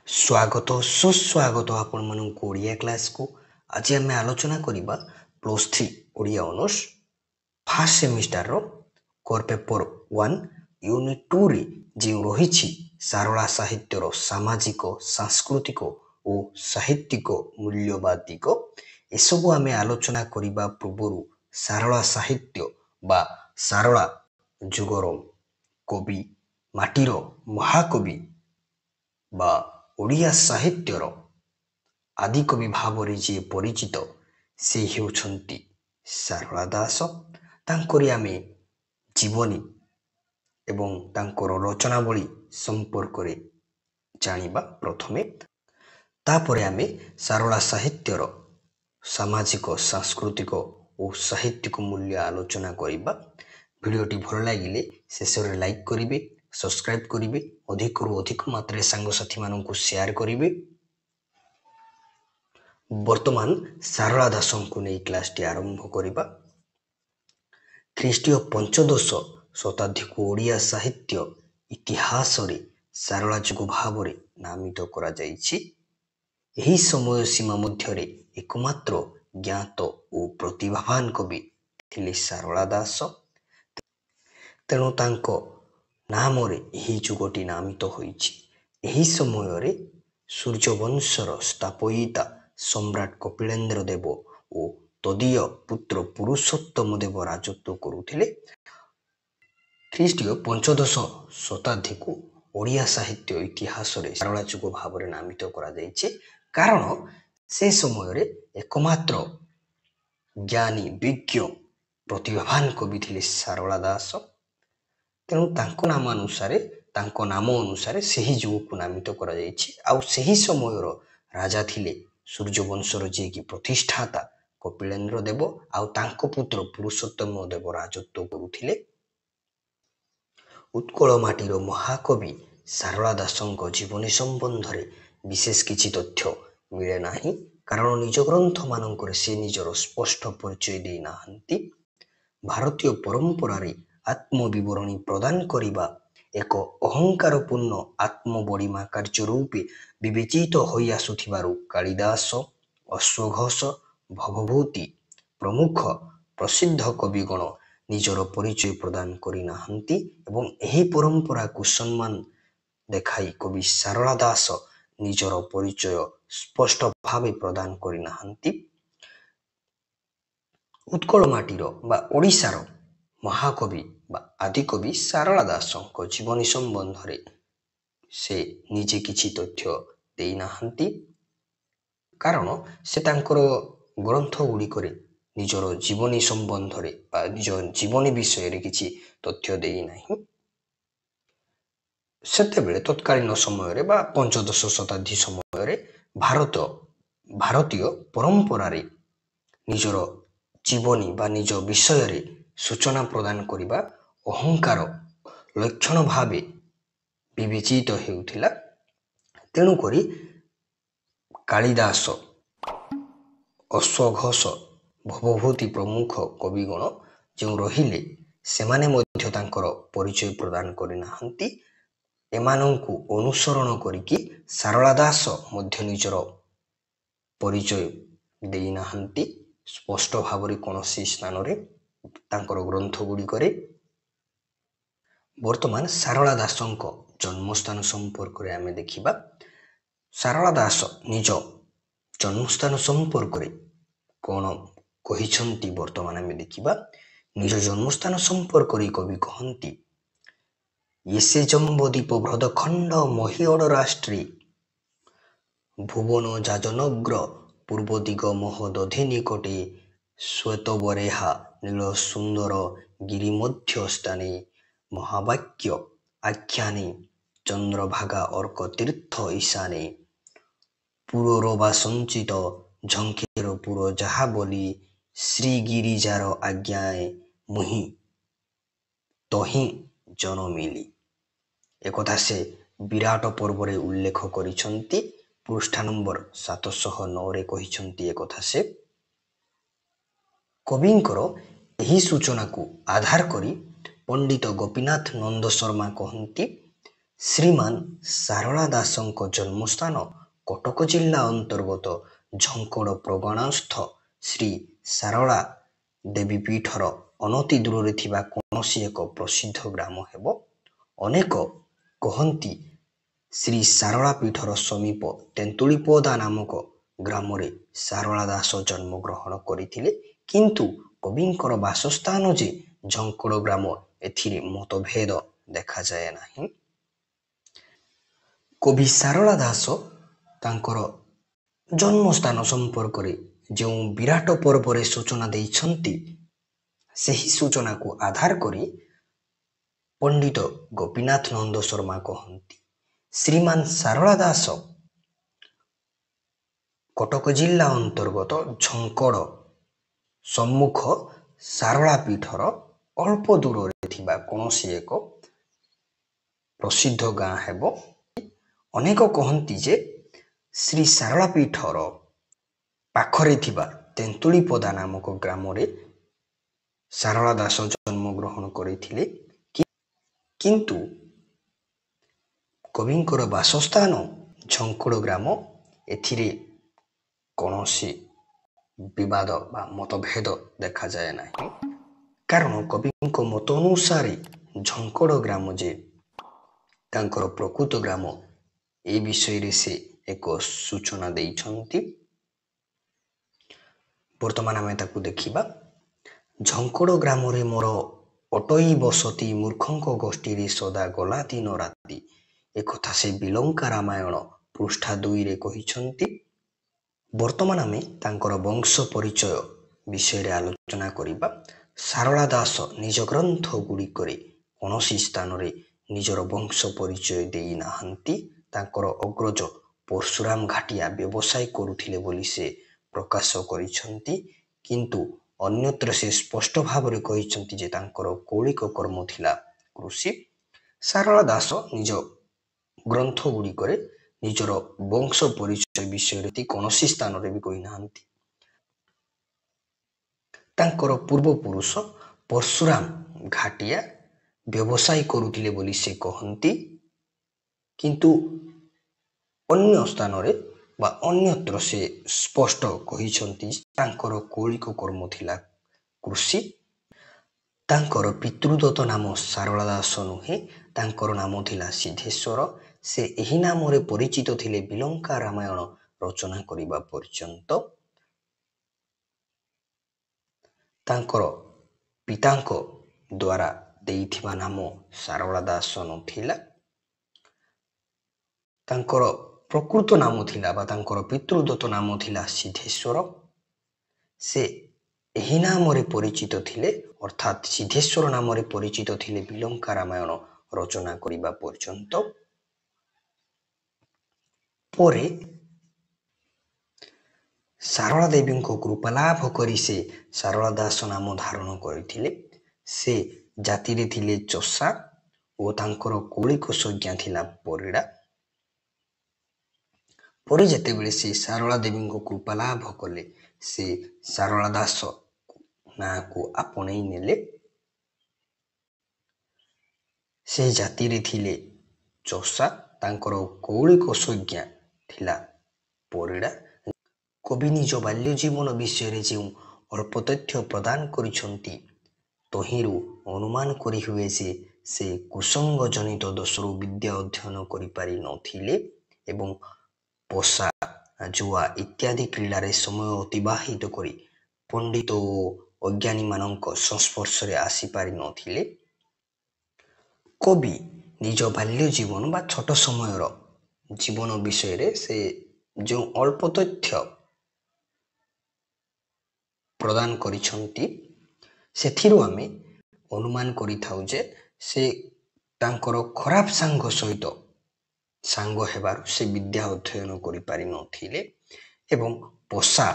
स्वागत सुस्वागत आपण मानक ओडिया क्लास को आज आम आलोचना करबा +3 ओडिया ऑनर्स फर्स्ट सेमिस्टर रो कोर पेपर 1 यूनिट 2 रे जे रही सारला साहित्य रो सामाजिक सांस्कृतिक और साहित्यिक मूल्यवाद दिग एसबू आम आलोचना करबा पूर्व सारला साहित्य बा सारला जुगर कवि माटीर महाकवि बा ओडिया साहित्यर आदिकवि भाव जी परिचित से हेउछंती सारला दास तांकरी आमे जीवनी एवं तांकर रचनावली संपर्क रे जानिबा प्रथमे तापरे आमे सारला साहित्यर सामाजिक सांस्कृतिक और साहित्यिक मूल्य आलोचना करिबा। भिडियोटी भल लागिले शेष रे लाइक करिवे, सब्सक्राइब करिवे, अधिक रु अधिक मात्रा सांगसाथी माननकु शेयर करिवे। वर्तमान सारला दासों को नहीं क्लास टी आरंभ करिबा। ख्रीष्टीय पंचदश शताब्दी को ओडिया साहित्य इतिहास रे सारला जुग भाव रे नामित करा जाइछि। एही समय सीमा मध्य रे एकमात्र ज्ञात और प्रतिभावान कवि थिले सारला दास। तेणु तांको नाम रे एही जुगटी नामित होइछि। एही समय रे सूर्यवंशर स्थापयिता सम्राट कपिलेन्द्र देव और तदीय पुत्र पुरुषोत्तम देव राजत्व करुथिले। ख्रीष्टीय पंचदश शताब्दी को ओडिया साहित्य इतिहास रे सारला जुग भाव रे नामित करा जाइछि। कारण से समय रे एकमात्र ज्ञानी विज्ञ प्रतिभावान कवि थिले सारला दास। तेणु तांको नाम अनुसार सही जुग को नामित करा जाइछि। आउ सही समयर राजा थिले सूर्यवंशर जे कि प्रतिष्ठाता कपिलेन्द्र देव आउ तांको पुत्र पुरुषोत्तम देव राजत्व करुथिले। उत्कल माटीर महाकवि सारला दासंक जीवनी संबंध रे विशेष किछि तथ्य मिले नाही। कारण निज ग्रंथ मानकर से निजर स्पष्ट परिचय दे नाहंती। भारतीय परंपरा रे आत्मविवरणी प्रदान करिबा एक अहंकारपूर्ण आत्मबड़िमा कार्य रूपे विवेचित होई आसुथिबारु कालिदास, अश्वघोष, भवभूति प्रमुख प्रसिद्ध कविगण निजर परिचय प्रदान करि नाहंती एवं एही परंपरा को सम्मान देखाई कवि सारला दास निजर परिचय स्पष्ट भावे प्रदान करि नाहंती। उत्कल माटीर बा ओडिशार महाकवि बा आदिकवि सारला दासंक जीवनी संबंध रे से निजे किछि तथ्य देई नाहंती। कारण से तांकर ग्रंथ गुड़िकरे निजर जीवनी संबंध रे बा निज जीवनी विषय रे किछि तथ्य देई नाही। सेतेबेले तत्कालीन समय रे बा पंचदश शताब्दी समय रे भारतीय परंपरा रे निजर जीवनी बा निज विषय रे सूचना प्रदान करिबा अहंकार लक्षण भावे विवेचित हेउथिला। तेणु करी कालिदास, अश्वघोष, भवभूति प्रमुख कविगण जो रहिले सेमाने मध्य तांकर परिचय प्रदान करि नाहंती। एमानंकु अनुसरण करिकि सारला दास मध्य निजर परिचय देई नाहंती स्पष्ट भाव कौनसी स्थान रे तांकर ग्रंथ गुड़िकरे। वर्तमान सारला दासंक जन्मस्थान संपर्क रे आमे देखिबा। सारला दास निज जन्मस्थान संपर्क रे कोन कहिछंती वर्तमान आमे देखिबा। निज जन्मस्थान संपर्क रे कवि कहंती येसे जम्बदीप भ्रदखंड महियड राष्ट्रे भुवन जाजनग्र पूर्व दिग महोदधि निकटे श्वेतबरेहा नील सुंदर गिरि मध्य स्थाने महावाक्य आख्याने चंद्रभागा अर्क तीर्थ ईशाने पुरोरबा संचित झंकेर पुर जहा बोली श्री गिरिजार आज्ञाए मुहि तही जनमिली। एकथा से विराट पर्व रे उल्लेख करिसंती। पृष्ठा नंबर 709 रे कहिसंती एकथा से कविंकर एही सूचना को आधार करी पंडित गोपीनाथ नंद शर्मा कहंती ଶ୍ରୀମାନ ସାରଳା ଦାସଙ୍କ ଜନ୍ମସ୍ଥାନ କଟକ ଜିଲ୍ଲା ଅନ୍ତର୍ଗତ ଝଙ୍କଡ଼ ପ୍ରଗଣାସ୍ଥ ଶ୍ରୀ ସାରଳା ଦେବୀ ପୀଠର ଅନତି ଦୂରରେ ଥିବା କୌଣସି ଏକ ପ୍ରସିଦ୍ଧ ଗ୍ରାମ ହେବ। ଅନେକ କହନ୍ତି ଶ୍ରୀ ସାରଳା ପୀଠର ସମୀପ ତେନ୍ତୁଳିପଦା ନାମକ ଗ୍ରାମରେ ସାରଳା ଦାସ ଜନ୍ମଗ୍ରହଣ କରିଥିଲେ, କିନ୍ତୁ କବିଙ୍କର ବାସସ୍ଥାନ ଯେ ଝଙ୍କଡ଼ ଗ୍ରାମ ଏଥିରେ ମତଭେଦ ଦେଖାଯାଏ ନାହିଁ। କବି ସାରଳା ଦାସ ତାଙ୍କର ଜନ୍ମସ୍ଥାନ ସମ୍ପର୍କରେ ଯେଉଁ ବିରାଟ ପର୍ବରେ ସୂଚନା ଦେଇଛନ୍ତି, ସେହି ସୂଚନାକୁ ଆଧାର କରି ପଣ୍ଡିତ ଗୋପୀନାଥ ନନ୍ଦ ଶର୍ମା କହନ୍ତି, ଶ୍ରୀମାନ ସାରଳା ଦାସ କଟକ ଜିଲ୍ଲା ଅନ୍ତର୍ଗତ ଝଙ୍କଡ଼ ସମ୍ମୁଖ ସାରଳା ପୀଠର ଅଳ୍ପ ଦୂରରେ ଥିବା କୌଣସି ଏକ ପ୍ରସିଦ୍ଧ ଗାଁ ହେବ। ଅନେକ କହନ୍ତି ଯେ ଶ୍ରୀ ସାରଳା ପୀଠର ପାଖରେ ଥିବା ତେନ୍ତୁଳିପଦା ନାମକ ଗ୍ରାମରେ ସାରଳା ଦାସ ଜନ୍ମଗ୍ରହଣ କରିଥିଲେ, କିନ୍ତୁ କବିଙ୍କର ବାସସ୍ଥାନ ଝଙ୍କଡ଼ ଗ୍ରାମ ଏଥିରେ କୌଣସି ବିବାଦ ବା ମତଭେଦ ଦେଖାଯାଏ ନାହିଁ। କାରଣ କବିଙ୍କ ମତ ଅନୁସାରେ ଝଙ୍କଡ଼ ଗ୍ରାମ ଯେ ତାଙ୍କର ପ୍ରକୃତ ଗ୍ରାମ, ଏ ବିଷୟରେ ସେ ଏକ ସୂଚନା ଦେଇଛନ୍ତି। ବର୍ତ୍ତମାନ ଆମେ ତାକୁ ଦେଖିବା। ଝଙ୍କଡ଼ ଗ୍ରାମରେ ମୋର ଅଟଇ ବସତି ମୂର୍ଖଙ୍କ ଗୋଷ୍ଠୀରେ ସଦା ଗଲା ଦିନ ରାତି, ଏକଥା ସେ ବିଲଙ୍କା ରାମାୟଣ ପୃଷ୍ଠା 2ରେ କହିଛନ୍ତି। ବର୍ତ୍ତମାନ ଆମେ ତାଙ୍କର ବଂଶ ପରିଚୟ ବିଷୟରେ ଆଲୋଚନା କରିବା। ସାରଳା ଦାସ ନିଜ ଗ୍ରନ୍ଥ ଗୁଡ଼ିକରେ କୌଣସି ସ୍ଥାନରେ ନିଜର ବଂଶ ପରିଚୟ ଦେଇନାହାନ୍ତି। ତାଙ୍କର ଅଗ୍ରଜ ପରଶୁରାମ ଘାଟିଆ ବ୍ୟବସାୟ କରୁଥିଲେ ବୋଲି ସେ ପ୍ରକାଶ କରିଛନ୍ତି, କିନ୍ତୁ ଅନ୍ୟତ୍ର ସେ ସ୍ପଷ୍ଟ ଭାବରେ କହିଛନ୍ତି ଯେ ତାଙ୍କର କୌଳିକ କର୍ମ ଥିଲା କୃଷି। ସାରଳା ଦାସ ନିଜ ଗ୍ରନ୍ଥ ଗୁଡ଼ିକରେ ନିଜର ବଂଶ ପରିଚୟ ବିଷୟରେ କୌଣସି ସ୍ଥାନରେ ବି କହିନାହାନ୍ତି। ତାଙ୍କର ପୂର୍ବପୁରୁଷ ପରଶୁରାମ ଘାଟିଆ ବ୍ୟବସାୟ କରୁଥିଲେ ବୋଲି ସେ କହନ୍ତି, କିନ୍ତୁ ଅନ୍ୟ ସ୍ଥାନରେ ବା ଅନ୍ୟତ୍ର ସେ ସ୍ପଷ୍ଟ କହିଛନ୍ତି ତାଙ୍କର କୌଳିକ କର୍ମ ଥିଲା କୃଷି। ତାଙ୍କର ପିତୃଦତ୍ତ ନାମ ସାରଳା ଦାସ ନୁହେଁ, ତାଙ୍କର ନାମ ଥିଲା ସିଦ୍ଧେଶ୍ୱର। ସେ ଏହି ନାମରେ ପରିଚିତ ଥିଲେ ବିଲଙ୍କା ରାମାୟଣ ରଚନା କରିବା ପର୍ଯ୍ୟନ୍ତ। ତାଙ୍କର ପିତାଙ୍କ ଦ୍ୱାରା ଦେଇଥିବା ନାମ ସାରଳା ଦାସ ନଥିଲା। ତାଙ୍କର ପ୍ରକୃତ ନାମ ଥିଲା ବା ତାଙ୍କର ପିତୃଦତ୍ତ ନାମ ଥିଲା ସିଦ୍ଧେଶ୍ୱର। ସେ ଏହି ନାମରେ ପରିଚିତ ଥିଲେ, ଅର୍ଥାତ୍ ସିଦ୍ଧେଶ୍ୱର ନାମରେ ପରିଚିତ ଥିଲେ ବିଲଙ୍କା ରାମାୟଣ ରଚନା କରିବା ପର୍ଯ୍ୟନ୍ତ। ପରେ ସାରଳା ଦେବୀଙ୍କ କୃପା ଲାଭ କରି ସେ ସାରଳା ଦାସ ନାମ ଧାରଣ କରିଥିଲେ। ସେ ଜାତିରେ ଥିଲେ ଚଷା ଓ ତାଙ୍କର କୌଳିକ ସଂଜ୍ଞା ଥିଲା ପରିଡ଼ା। ପରେ ଯେତେବେଳେ ସେ ସାରଳା ଦେବୀଙ୍କ କୃପା ଲାଭ କଲେ, ସେ ସାରଳା ଦାସ ନାଁକୁ ଆପଣେଇ ନେଲେ। ସେ ଜାତିରେ ଥିଲେ ଚଷା, ତାଙ୍କର କୌଳିକ ସଂଜ୍ଞା ଥିଲା ପରିଡ଼ା। କବି ନିଜ ବାଲ୍ୟ ଜୀବନ ବିଷୟରେ ଯେଉଁ ଅଳ୍ପ ତଥ୍ୟ ପ୍ରଦାନ କରିଛନ୍ତି, ତହିଁରୁ ଅନୁମାନ କରିହୁଏ ଯେ ସେ କୁସଙ୍ଗ ଜନିତ ଦୋଷରୁ ବିଦ୍ୟା ଅଧ୍ୟୟନ କରିପାରି ନଥିଲେ ଏବଂ ପଶା, ଜୁଆ ଇତ୍ୟାଦି କ୍ରୀଡ଼ାରେ ସମୟ ଅତିବାହିତ କରି ପଣ୍ଡିତ ଓ ଅଜ୍ଞାନୀମାନଙ୍କ ସଂସ୍ପର୍ଶରେ ଆସିପାରି ନଥିଲେ। କବି ନିଜ ବାଲ୍ୟ ଜୀବନ ବା ଛୋଟ ସମୟର ଜୀବନ ବିଷୟରେ ସେ ଯେଉଁ ଅଳ୍ପ ତଥ୍ୟ ପ୍ରଦାନ କରିଛନ୍ତି, ସେଥିରୁ ଆମେ ଅନୁମାନ କରିଥାଉ ଯେ ସେ ତାଙ୍କର ଖରାପ ସାଙ୍ଗ ସହିତ ସାଙ୍ଗ ହେବାରୁ ସେ ବିଦ୍ୟା ଅଧ୍ୟୟନ କରିପାରି ନଥିଲେ ଏବଂ ପଶା,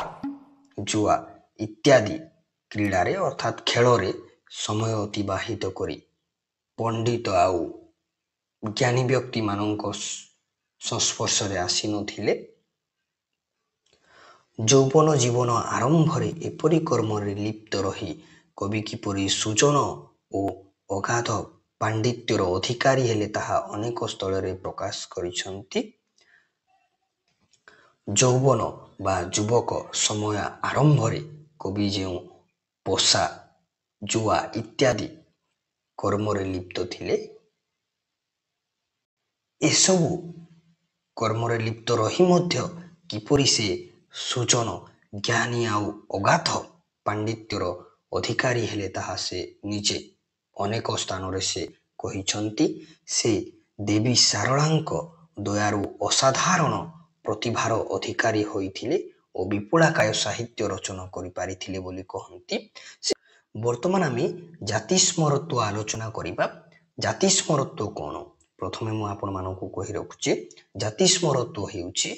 ଜୁଆ ଇତ୍ୟାଦି କ୍ରୀଡ଼ାରେ ଅର୍ଥାତ୍ ଖେଳରେ ସମୟ ଅତିବାହିତ କରି ପଣ୍ଡିତ ଆଉ ଜ୍ଞାନୀ ବ୍ୟକ୍ତିମାନଙ୍କ ସଂସ୍ପର୍ଶରେ ଆସିନଥିଲେ। ଯୌବନ ଜୀବନ ଆରମ୍ଭରେ ଏପରି କର୍ମରେ ଲିପ୍ତ ରହି କବି କିପରି ସୁଜନ ଓ ଅଗାଧ ପାଣ୍ଡିତ୍ୟର ଅଧିକାରୀ ହେଲେ ତାହା ଅନେକ ସ୍ଥଳରେ ପ୍ରକାଶ କରିଛନ୍ତି। ଯୌବନ ବା ଯୁବକ ସମୟ ଆରମ୍ଭରେ କବି ଯେଉଁ ପୋଷା, ଜୁଆ ଇତ୍ୟାଦି କର୍ମରେ ଲିପ୍ତ ଥିଲେ, ଏସବୁ କର୍ମରେ ଲିପ୍ତ ରହି ମଧ୍ୟ କିପରି ସେ ସୁଜନ, ଜ୍ଞାନୀ ଆଉ ଅଗାଧ ପାଣ୍ଡିତ୍ୟର ଅଧିକାରୀ ହେଲେ ତାହା ସେ ନିଜେ ଅନେକ ସ୍ଥାନରେ ସେ କହିଛନ୍ତି। ସେ ଦେବୀ ଶାରଳାଙ୍କ ଦୟାରୁ ଅସାଧାରଣ ପ୍ରତିଭାର ଅଧିକାରୀ ହୋଇଥିଲେ ଓ ବିପୁଳାକାୟ ସାହିତ୍ୟ ରଚନା କରିପାରିଥିଲେ ବୋଲି କହନ୍ତି। ବର୍ତ୍ତମାନ ଆମେ ଜାତିସ୍ମରତ୍ୱ ଆଲୋଚନା କରିବା। ଜାତିସ୍ମରତ୍ୱ କ'ଣ? ପ୍ରଥମେ ମୁଁ ଆପଣମାନଙ୍କୁ କହି ରଖୁଛି, ଜାତିସ୍ମରତ୍ୱ ହେଉଛି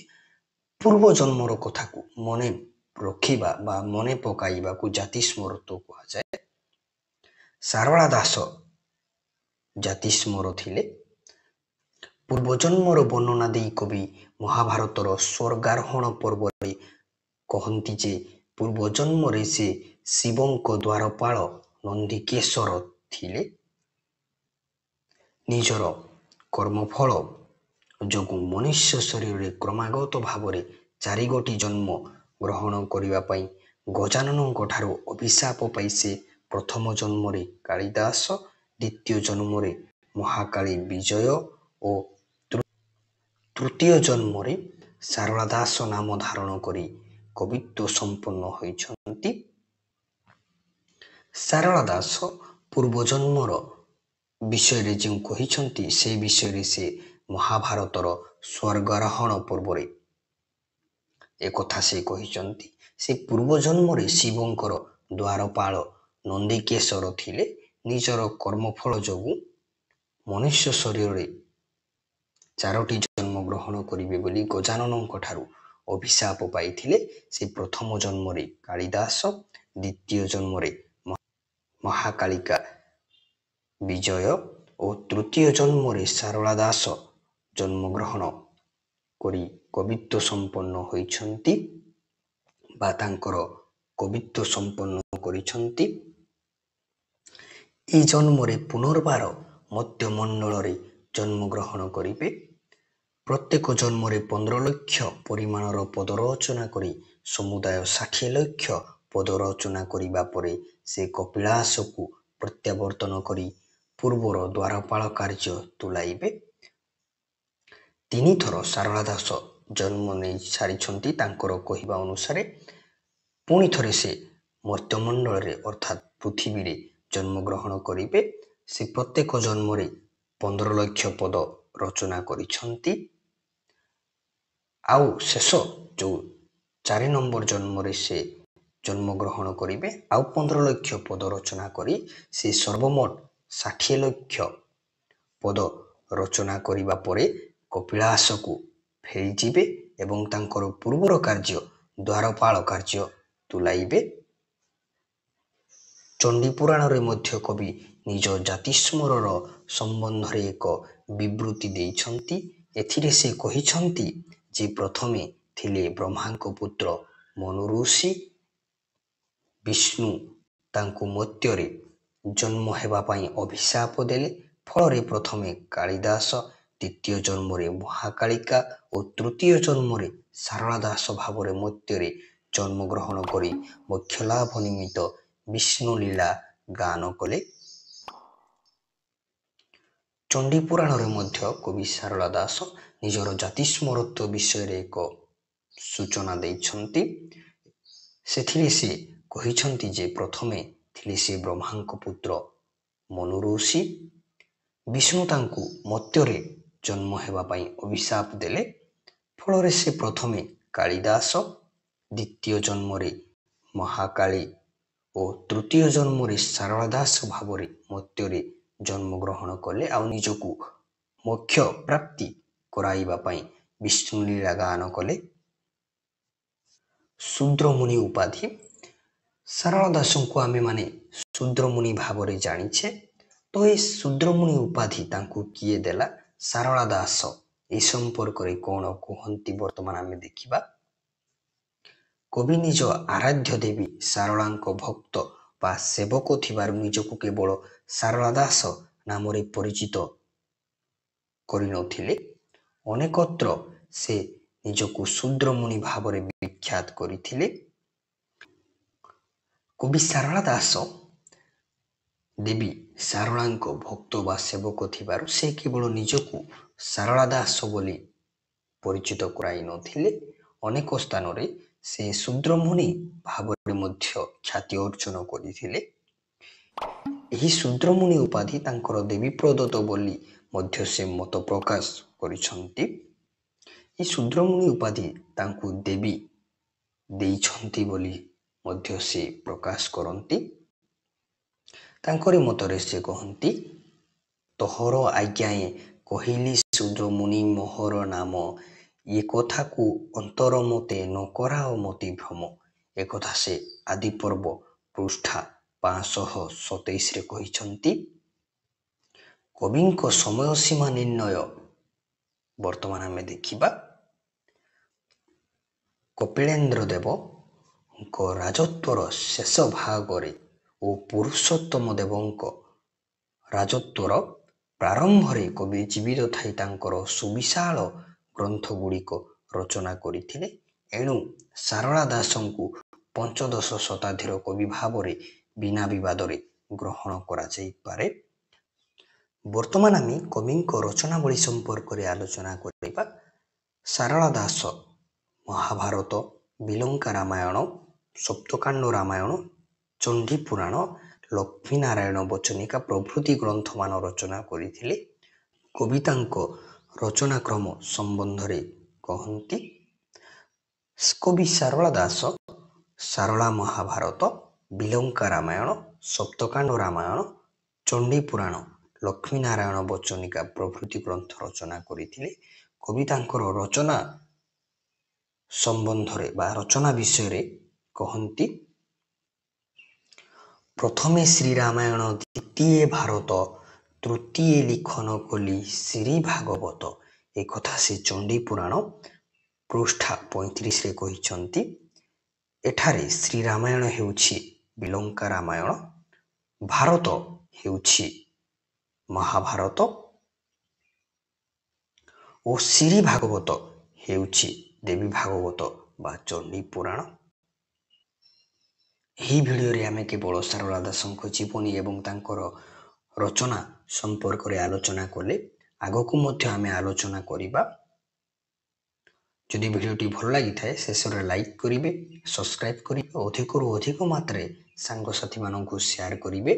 ପୂର୍ବ ଜନ୍ମର କଥାକୁ ମନେ ରଖିବା ବା ମନେ ପକାଇବାକୁ ଜାତିସ୍ମରତ୍ୱ କୁହାଯାଏ। ଶାରଳା ଦାସ ଜାତିସ୍ମର ଥିଲେ। ପୂର୍ବଜନ୍ମର ବର୍ଣ୍ଣନା ଦେଇ କବି ମହାଭାରତର ସ୍ୱର୍ଗାରୋହଣ ପର୍ବରେ କହନ୍ତି ଯେ ପୂର୍ବଜନ୍ମରେ ସେ ଶିବଙ୍କ ଦ୍ୱାରପାଳ ନନ୍ଦିକେଶ୍ୱର ଥିଲେ। ନିଜର କର୍ମଫଳ ଯୋଗୁଁ ମନୁଷ୍ୟ ଶରୀରରେ କ୍ରମାଗତ ଭାବରେ 4 ଗୋଟି ଜନ୍ମ ଗ୍ରହଣ କରିବା ପାଇଁ ଗଜାନନଙ୍କ ଠାରୁ ଅଭିଶାପ ପାଇ ସେ ପ୍ରଥମ ଜନ୍ମରେ କାଳିଦାସ, ଦ୍ୱିତୀୟ ଜନ୍ମରେ ମହାକାଳୀ ବିଜୟ ଓ ତୃତୀୟ ଜନ୍ମରେ ଶାରଳା ଦାସ ନାମ ଧାରଣ କରି କବିତ୍ୱ ସମ୍ପନ୍ନ ହୋଇଛନ୍ତି। ଶାରଳା ଦାସ ପୂର୍ବଜନ୍ମର ବିଷୟରେ ଯେଉଁ କହିଛନ୍ତି, ସେ ବିଷୟରେ ସେ ମହାଭାରତର ସ୍ୱର୍ଗାରୋହଣ ପର୍ବରେ ଏକଥା ସେ କହିଛନ୍ତି। ସେ ପୂର୍ବଜନ୍ମରେ ଶିବଙ୍କର ଦ୍ୱାରପାଳ ନନ୍ଦିକେଶ୍ୱର ଥିଲେ। ନିଜର କର୍ମଫଳ ଯୋଗୁଁ ମନୁଷ୍ୟ ଶରୀରରେ 4ଟି ଜନ୍ମ ଗ୍ରହଣ କରିବେ ବୋଲି ଗଜାନନଙ୍କ ଠାରୁ ଅଭିଶାପ ପାଇଥିଲେ। ସେ ପ୍ରଥମ ଜନ୍ମରେ କାଳିଦାସ, ଦ୍ୱିତୀୟ ଜନ୍ମରେ ମହାକାଳିକା ବିଜୟ ଓ ତୃତୀୟ ଜନ୍ମରେ ଶାରଳା ଦାସ ଜନ୍ମଗ୍ରହଣ କରି କବିତ୍ୱ ସମ୍ପନ୍ନ ହୋଇଛନ୍ତି ବା ତାଙ୍କର କବିତ୍ୱ ସମ୍ପନ୍ନ କରିଛନ୍ତି। ଏ ଜନ୍ମରେ ପୁନର୍ବାର ମର୍ତ୍ତ୍ୟମଣ୍ଡଳରେ ଜନ୍ମଗ୍ରହଣ କରିବେ। ପ୍ରତ୍ୟେକ ଜନ୍ମରେ 15 ଲକ୍ଷ ପରିମାଣର ପଦ ରଚନା କରି ସମୁଦାୟ 60 ଲକ୍ଷ ପଦ ରଚନା କରିବା ପରେ ସେ କପିଳାସକୁ ପ୍ରତ୍ୟାବର୍ତ୍ତନ କରି ପୂର୍ବର ଦ୍ୱାରପାଳ କାର୍ଯ୍ୟ ତୁଲାଇବେ। 3 ଥର ଶାରଳା ଦାସ ଜନ୍ମ ନେଇ ସାରିଛନ୍ତି ତାଙ୍କର କହିବା ଅନୁସାରେ। ପୁଣି ଥରେ ସେ ମର୍ତ୍ତ୍ୟମଣ୍ଡଳରେ ଅର୍ଥାତ୍ ପୃଥିବୀରେ ଜନ୍ମଗ୍ରହଣ କରିବେ। ସେ ପ୍ରତ୍ୟେକ ଜନ୍ମରେ 15 ଲକ୍ଷ ପଦ ରଚନା କରିଛନ୍ତି। ଆଉ ଶେଷ ଯେଉଁ 4 ନମ୍ବର ଜନ୍ମରେ ସେ ଜନ୍ମଗ୍ରହଣ କରିବେ। ଆଉ 15 ଲକ୍ଷ ପଦ ରଚନା କରି ସେ ସର୍ବମୋଟ 60 ଲକ୍ଷ ପଦ ରଚନା କରିବା ପରେ କପିଳାସକୁ ଫେରିଯିବେ ଏବଂ ତାଙ୍କର ପୂର୍ବର କାର୍ଯ୍ୟ ଦ୍ୱାରପାଳ କାର୍ଯ୍ୟ ତୁଲାଇବେ। ଚଣ୍ଡୀପୁରାଣରେ ମଧ୍ୟ କବି ନିଜ ଜାତିସ୍ମରର ସମ୍ବନ୍ଧରେ ଏକ ବିବୃତ୍ତି ଦେଇଛନ୍ତି। ଏଥିରେ ସେ କହିଛନ୍ତି ଯେ ପ୍ରଥମେ ଥିଲେ ବ୍ରହ୍ମାଙ୍କ ପୁତ୍ର ମନୁ ଋଷି। ବିଷ୍ଣୁ ତାଙ୍କୁ ମର୍ତ୍ତ୍ୟରେ ଜନ୍ମ ହେବା ପାଇଁ ଅଭିଶାପ ଦେଲେ। ଫଳରେ ପ୍ରଥମେ କାଳିଦାସ, ଦ୍ୱିତୀୟ ଜନ୍ମରେ ମହାକାଳିକା ଓ ତୃତୀୟ ଜନ୍ମରେ ଶାରଳା ଦାସ ଭାବରେ ମର୍ତ୍ତ୍ୟରେ ଜନ୍ମଗ୍ରହଣ କରି ମୋକ୍ଷଲାଭ ନିମିତ୍ତ ବିଷ୍ଣୁ ଲୀଳା ଗାନ କଲେ। ଚଣ୍ଡୀପୁରାଣରେ ମଧ୍ୟ କବି ଶାରଳା ଦାସ ନିଜର ଜାତିସ୍ମରତ୍ୱ ବିଷୟରେ ଏକ ସୂଚନା ଦେଇଛନ୍ତି। ସେଥିରେ ସେ କହିଛନ୍ତି ଯେ ପ୍ରଥମେ ଥିଲେ ସେ ବ୍ରହ୍ମାଙ୍କ ପୁତ୍ର ମନୁ ଋଷି। ବିଷ୍ଣୁ ତାଙ୍କୁ ମର୍ତ୍ତ୍ୟରେ ଜନ୍ମ ହେବା ପାଇଁ ଅଭିଶାପ ଦେଲେ। ଫଳରେ ସେ ପ୍ରଥମେ କାଳିଦାସ, ଦ୍ୱିତୀୟ ଜନ୍ମରେ ମହାକାଳୀ ଓ ତୃତୀୟ ଜନ୍ମରେ ଶାରଳା ଦାସ ଭାବରେ ମର୍ତ୍ତ୍ୟରେ ଜନ୍ମଗ୍ରହଣ କଲେ ଆଉ ନିଜକୁ ମୋକ୍ଷ ପ୍ରାପ୍ତି କରାଇବା ପାଇଁ ବିଷ୍ଣୁ ଲୀଳା ଗାନ କଲେ। ଶୂଦ୍ରମୁନି ଉପାଧି। ଶାରଳା ଦାସଙ୍କୁ ଆମେମାନେ ଶୂଦ୍ରମୁନି ଭାବରେ ଜାଣିଛେ। ତ ଏ ଶୂଦ୍ରମୁନି ଉପାଧି ତାଙ୍କୁ କିଏ ଦେଲା? ଶାରଳା ଦାସ ଏ ସମ୍ପର୍କରେ କ'ଣ କୁହନ୍ତି ବର୍ତ୍ତମାନ ଆମେ ଦେଖିବା। କବି ନିଜ ଆରାଧ୍ୟ ଦେବୀ ଶାରଳାଙ୍କ ଭକ୍ତ ବା ସେବକ ଥିବାରୁ ନିଜକୁ କେବଳ ଶାରଳା ଦାସ ନାମରେ ପରିଚିତ କରିନଥିଲେ। ଅନେକତ୍ର ସେ ନିଜକୁ ଶୂଦ୍ରମୁନି ଭାବରେ ବିଖ୍ୟାତ କରିଥିଲେ। କବି ସାରଳା ଦାସ ଦେବୀ ସାରଳାଙ୍କ ଭକ୍ତ ବା ସେବକ ଥିବାରୁ ସେ କେବଳ ନିଜକୁ ସାରଳା ଦାସ ବୋଲି ପରିଚିତ କରାଇ ନଥିଲେ, ଅନେକ ସ୍ଥାନରେ ସେ ଶୂଦ୍ରମୁନି ଭାବରେ ମଧ୍ୟ ଖ୍ୟାତି ଅର୍ଜନ କରିଥିଲେ। ଏହି ଶୂଦ୍ରମୁନି ଉପାଧି ତାଙ୍କର ଦେବୀ ପ୍ରଦତ୍ତ ବୋଲି ମଧ୍ୟ ସେ ମତ ପ୍ରକାଶ କରିଛନ୍ତି। ଏହି ଶୂଦ୍ରମୁନି ଉପାଧି ତାଙ୍କୁ ଦେବୀ ଦେଇଛନ୍ତି ବୋଲି ମଧ୍ୟ ସେ ପ୍ରକାଶ କରନ୍ତି। ତାଙ୍କରି ମତରେ ସେ କହନ୍ତି, ତୋହର ଆଜ୍ଞାଏ କହିଲି ଶୂଦ୍ରମୁନି ମୋହର ନାମ, ଏ କଥାକୁ ଅନ୍ତର ମତେ ନ କରାଅ ମତି ଭ୍ରମ। ଏକଥା ସେ ଆଦି ପର୍ବ ପୃଷ୍ଠା 527ରେ କହିଛନ୍ତି। କବିଙ୍କ ସମୟ ସୀମା ନିର୍ଣ୍ଣୟ ବର୍ତ୍ତମାନ ଆମେ ଦେଖିବା। କପିଳେନ୍ଦ୍ର ଦେବଙ୍କ ରାଜତ୍ୱର ଶେଷ ଭାଗରେ ଓ ପୁରୁଷୋତ୍ତମ ଦେବଙ୍କ ରାଜତ୍ୱର ପ୍ରାରମ୍ଭରେ କବି ଜୀବିତ ଥାଇ ତାଙ୍କର ସୁବିଶାଳ ଗ୍ରନ୍ଥଗୁଡ଼ିକ ରଚନା କରିଥିଲେ। ଏଣୁ ସାରଳା ଦାସଙ୍କୁ ପଞ୍ଚଦଶ ଶତାବ୍ଦୀର କବି ଭାବରେ ବିନା ବିବାଦରେ ଗ୍ରହଣ କରାଯାଇପାରେ। ବର୍ତ୍ତମାନ ଆମେ କବିଙ୍କ ରଚନାବଳୀ ସମ୍ପର୍କରେ ଆଲୋଚନା କରିବା। ସାରଳା ଦାସ ମହାଭାରତ, ବିଲଙ୍କା ରାମାୟଣ, ସପ୍ତକାଣ୍ଡ ରାମାୟଣ, ଚଣ୍ଡୀ ପୁରାଣ, ଲକ୍ଷ୍ମୀନାରାୟଣ ବଚନିକା ପ୍ରଭୃତି ଗ୍ରନ୍ଥମାନ ରଚନା କରିଥିଲେ। କବି ତାଙ୍କ ରଚନାକ୍ରମ ସମ୍ବନ୍ଧରେ କହନ୍ତି। କବି ସାରଳା ଦାସ ସାରଳା ମହାଭାରତ, ବିଲଙ୍କା ରାମାୟଣ, ସପ୍ତକାଣ୍ଡ ରାମାୟଣ, ଚଣ୍ଡୀ ପୁରାଣ, ଲକ୍ଷ୍ମୀନାରାୟଣ ବଚନିକା ପ୍ରଭୃତି ଗ୍ରନ୍ଥ ରଚନା କରିଥିଲେ। କବି ତାଙ୍କର ରଚନା ସମ୍ବନ୍ଧରେ ବା ରଚନା ବିଷୟରେ କହନ୍ତି। ପ୍ରଥମେ ଶ୍ରୀରାମାୟଣ, ଦ୍ୱିତୀୟ ଭାରତ, ତୃତୀୟ ଲିଖନ କଲି ଶ୍ରୀ ଭାଗବତ। ଏକଥା ସେ ଚଣ୍ଡୀ ପୁରାଣ ପୃଷ୍ଠା 35ରେ କହିଛନ୍ତି। ଏଠାରେ ଶ୍ରୀରାମାୟଣ ହେଉଛି ବିଲଙ୍କା ରାମାୟଣ, ଭାରତ ହେଉଛି ମହାଭାରତ ଓ ଶ୍ରୀ ଭାଗବତ ହେଉଛି ଦେବୀ ଭାଗବତ ବା ଚଣ୍ଡୀ ପୁରାଣ। ଏହି ଭିଡ଼ିଓରେ ଆମେ କେବଳ ସାରଳା ଦାସଙ୍କ ଜୀବନୀ ଏବଂ ତାଙ୍କର ରଚନା ସମ୍ପର୍କରେ ଆଲୋଚନା କଲେ। ଆଗକୁ ମଧ୍ୟ ଆମେ ଆଲୋଚନା କରିବା। ଯଦି ଭିଡ଼ିଓଟି ଭଲ ଲାଗିଥାଏ ଶେଷରେ ଲାଇକ୍ କରିବେ, ସବସ୍କ୍ରାଇବ୍ କରିବେ, ଅଧିକରୁ ଅଧିକ ମାତ୍ରାରେ ସାଙ୍ଗସାଥିମାନଙ୍କୁ ସେୟାର କରିବେ।